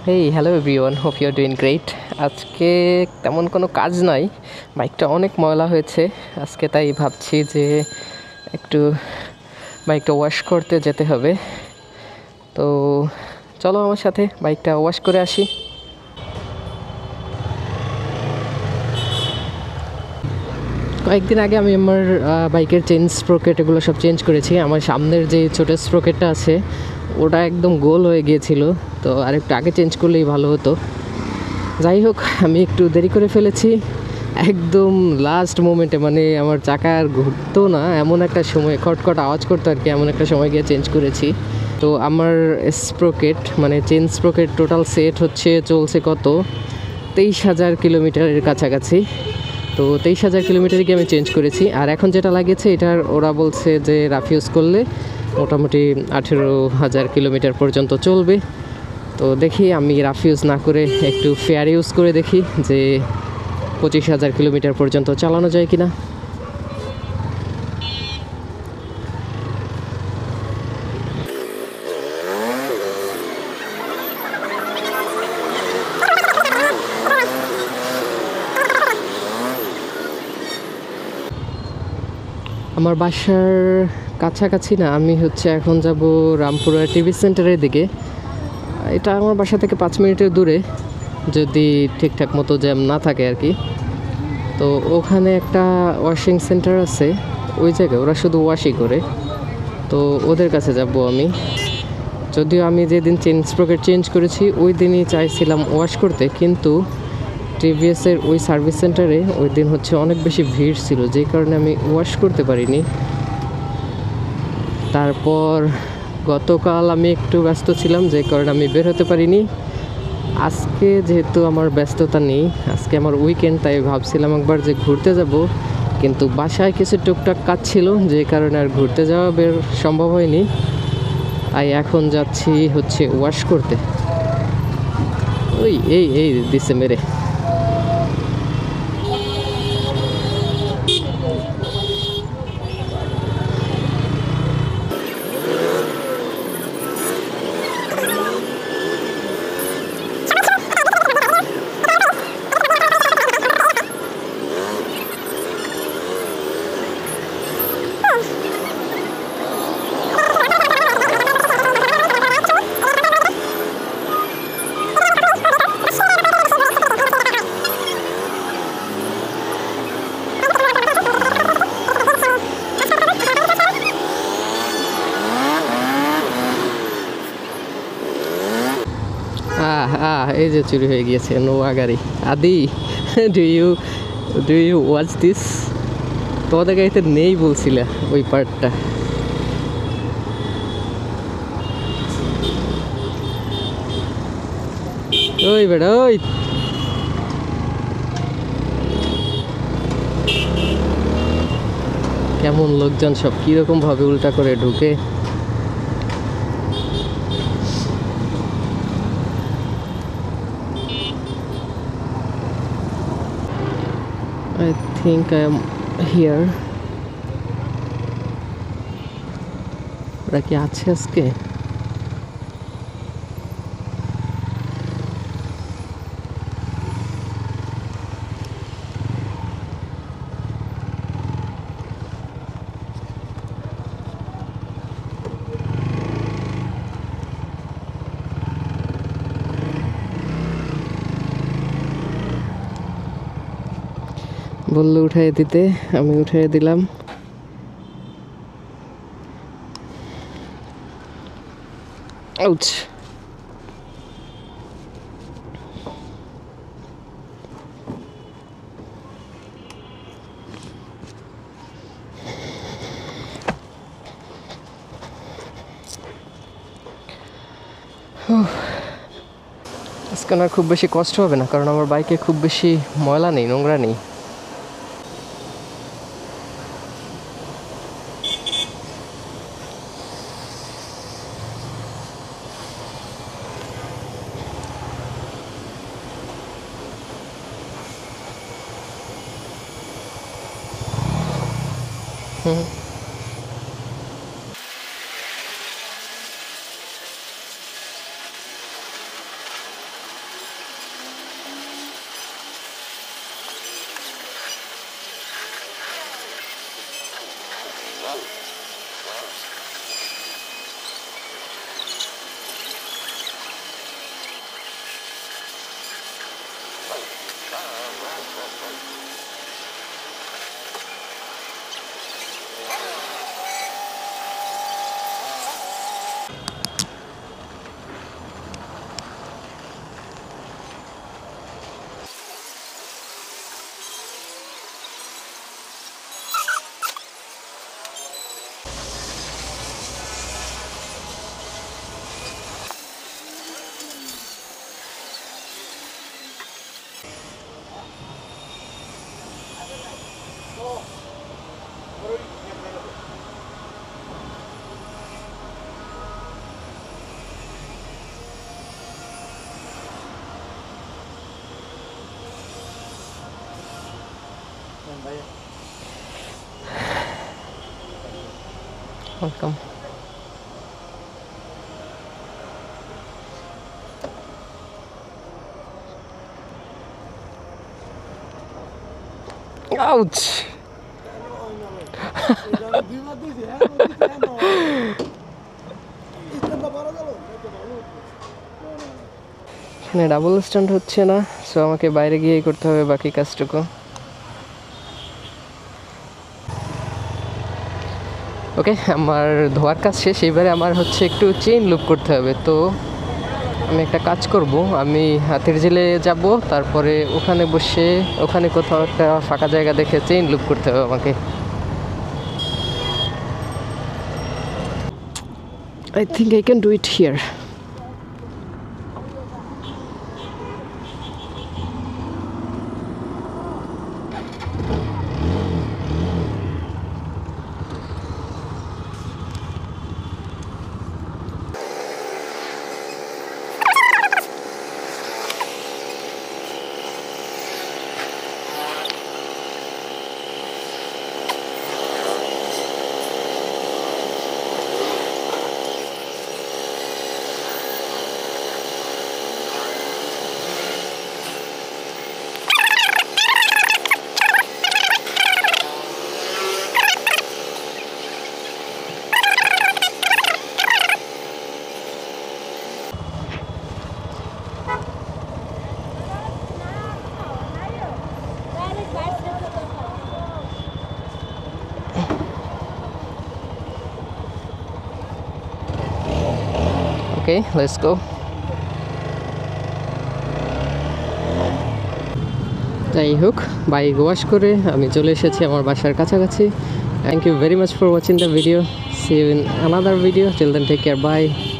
Hey hello everyone, hope you are doing great. আজকে তেমন কোনো কাজ নাই, বাইকটা অনেক ময়লা হয়েছে আজকে, তাই ভাবছি যে একটু বাইকটা ওয়াশ করতে যেতে হবে। তো চলো আমার সাথে বাইকটা ওয়াশ করে আসি। কয়েকদিন আগে আমি আমার বাইকের চেন স্প্রকেট এগুলো সব চেঞ্জ করেছি। আমার সামনের যে ছোটো স্প্রকেটটা আছে ওটা একদম গোল হয়ে গিয়েছিল, তো আরেকটু আগে চেঞ্জ করলেই ভালো হতো। যাই হোক, আমি একটু দেরি করে ফেলেছি। একদম লাস্ট মোমেন্টে, মানে আমার চাকা আর ঘুরতো না এমন একটা সময়, খটখট আওয়াজ করতো আর কি, এমন একটা সময় গিয়ে চেঞ্জ করেছি। তো আমার স্প্রকেট মানে চেন স্প্রকেট টোটাল সেট হচ্ছে চলছে কত 23,000 কিলোমিটারের কাছাকাছি। তো 23,000 কিলোমিটারে গিয়ে আমি চেঞ্জ করেছি। আর এখন যেটা লাগিয়েছে এটার ওরা বলছে যে রাফ ইউজ করলে মোটামুটি 18,000 কিলোমিটার পর্যন্ত চলবে। তো দেখি আমি রাফ ইউজ না করে একটু ফেয়ার ইউজ করে দেখি যে 25,000 কিলোমিটার পর্যন্ত চালানো যায় কিনা। আমার বাসার কাছাকাছি না, আমি হচ্ছে এখন যাব রামপুরা টিভি সেন্টারের দিকে। এটা আমার বাসা থেকে 5 মিনিটের দূরে, যদি ঠিকঠাক মতো জ্যাম না থাকে আর কি। তো ওখানে একটা ওয়াশিং সেন্টার আছে, ওই জায়গায় ওরা শুধু ওয়াশই করে, তো ওদের কাছে যাব আমি। যদিও আমি যেদিন চেন স্প্রকেট চেঞ্জ করেছি ওই দিনই চাইছিলাম ওয়াশ করতে, কিন্তু টিভিএসের ওই সার্ভিস সেন্টারে ওই দিন হচ্ছে অনেক বেশি ভিড় ছিল, যেই কারণে আমি ওয়াশ করতে পারিনি। তারপর গতকাল আমি একটু ব্যস্ত ছিলাম, যে কারণে আমি বের হতে পারিনি। আজকে যেহেতু আমার ব্যস্ততা নেই, আজকে আমার উইকেন্ড, তাই ভাবছিলাম একবার যে ঘুরতে যাব, কিন্তু বাসায় কিছু টুকটাক কাজ ছিল, যে কারণে আর ঘুরতে যাওয়া বের সম্ভব হয়নি। তাই এখন যাচ্ছি হচ্ছে ওয়াশ করতে। ওই এই এই দিছে মেরে। এই যে চুরি হয়ে গিয়েছে নোয়া গাড়ি। আদি, ডু ইউ ওয়াচ দিস? তোমাদের গাড়িতে নেই বলছিলে ওই পার্টটা। ওই বেটা ওই, কেমন লোকজন সব কীরকম ভাবে উল্টা করে ঢুকে। I think I am here. ওরা কি আছে আজকে? বললো উঠাই দিতে, আমি উঠাই দিলাম। আউচ। আজকে না খুব বেশি কষ্ট হবে না, কারণ আমার বাইকে খুব বেশি ময়লা নেই, নোংরা নেই। Welcome. Ouch! এখানে ডাবল স্ট্যান্ড হচ্ছে না, সো আমাকে বাইরে গিয়েই করতে হবে বাকি কাজটুকু। ওকে, আমার ধোয়ার কাজ শেষ। এবারে আমার হচ্ছে একটু চেইন লুপ করতে হবে। তো আমি একটা কাজ করব, আমি হাতের জেলে যাব, তারপরে ওখানে বসে ওখানে কোথাও একটা ফাঁকা জায়গা দেখে চেইন লুপ করতে হবে আমাকে। I think I can do it here. Okay, let's go. যাই হোক, বাইক ওয়াশ করে আমি চলে এসেছি আমার বাসার কাছাকাছি। Thank you very much for watching the video. See you in another video. Till then, take care. Bye.